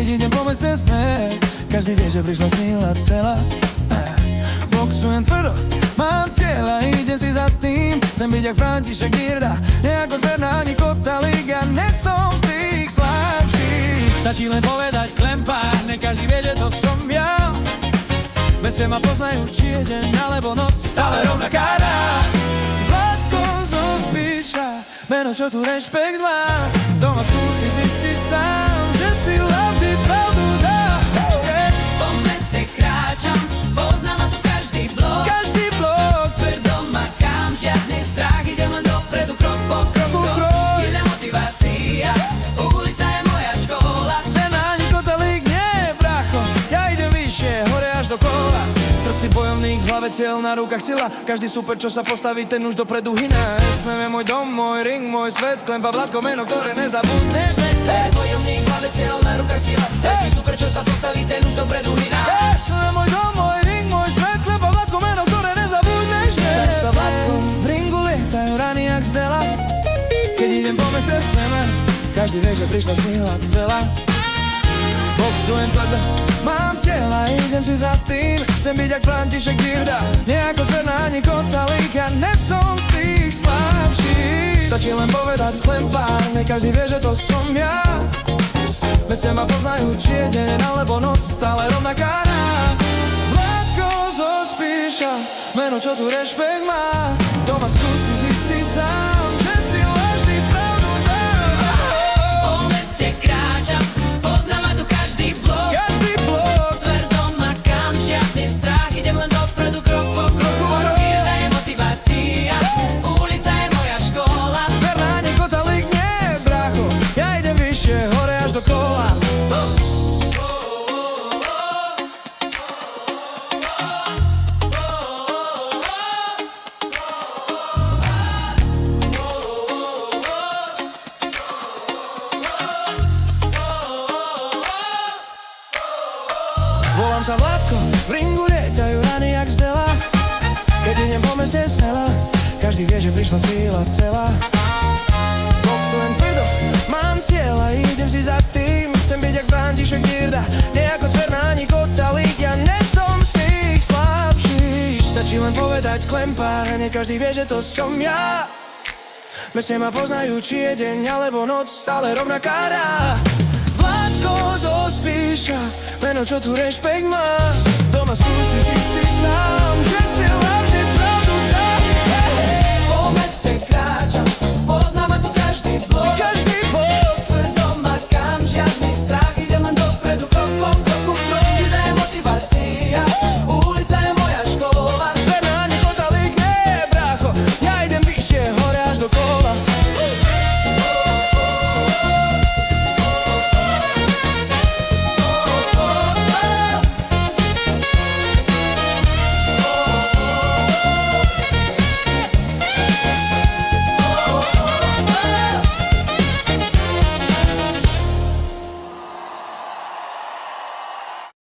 idem po meste sneh, každý vie, že prišla sníla celá. Boxujem tvrdo, mám cieľ a idem si za tým. Chcem byť jak František Girda, nejako zverná ani Kotalík. Ja nesom z tých slabších. Stačí len povedať Klempár, ne každý vie, že to som ja. V meste ma poznajú, či je deň alebo noc, stále rovnaká rád. Vládko zo Spíša, meno, čo tu rešpekt má. Doma skúsi zistiť sám, že si vždy pravdu dá. Po meste kráčam, poznám ma tu každý blok. Každý blok Tvrdo makám, žiadny strach, idem len dopredu, krok po kroku. Jedna motivácia, ulica je moja škola. Zverná ani Kotalík, nie, bracho. Ja idem vyššie, hore až do kola. V srdci bojovník, v hlave cieľ, na rukách sila. Každý super, čo sa postaví, ten už dopredu hyná. Snem je môj dom, môj ring, môj svet. Klempa, Vládko, meno, ktoré nezabudneš. Bojovník, v hlave cieľ, na rukách sila. Taký super, čo sa postaví, ten už dopredu hyná. Snem je môj dom, môj ring, môj svet. Klempa, Vládko, meno, ktoré nezabudneš. Tak sa Vládko, v ringu lietajú rany jak zdela. Keď idem po meste sneme, každý vie, že prišla sníla celá. Boxujem tvrdo, mám cieľ a idem si za tým. Chcem byť jak František Girda, nejako zverná ani Kotalík. Ja nesom z tých slabších. Stačí len povedať Klempár, ne každý vie, že to som ja. V meste ma poznajú, či je deň alebo noc, stále rovnaká rád. Vládko zo Spíša, meno, čo tu rešpekt má. Doma skúsi zistiť sám, že si vždy pravdu dá. Po meste kráčam, poznám ma tu každý blok. Každý blok Tvrdo makám, žiadny strach, idem len dopredu, krok po kroku. Girda je motivácia, ulica je moja škola. zverná ani Kotalík, nie, bracho. Ja idem vyššie, hore až do kola. Volám sa Vládko, v ringu lietajú rany jak zdela. Keď idem po meste snela, každý vie, že prišla síla celá. Boxujem tvrdo, mám cieľ a idem si za tým. Chcem byť jak František Girda, nejako zverná ani Kotalík. Ja nesom z tých slabších. Stačí len povedať Klempár, ne každý vie, že to som ja. V meste ma poznajú, či je deň alebo noc, stále rovnaká rád. Vládko zo Spíša, meno, čo tu rešpekt má. Doma skúsi zistiť sám,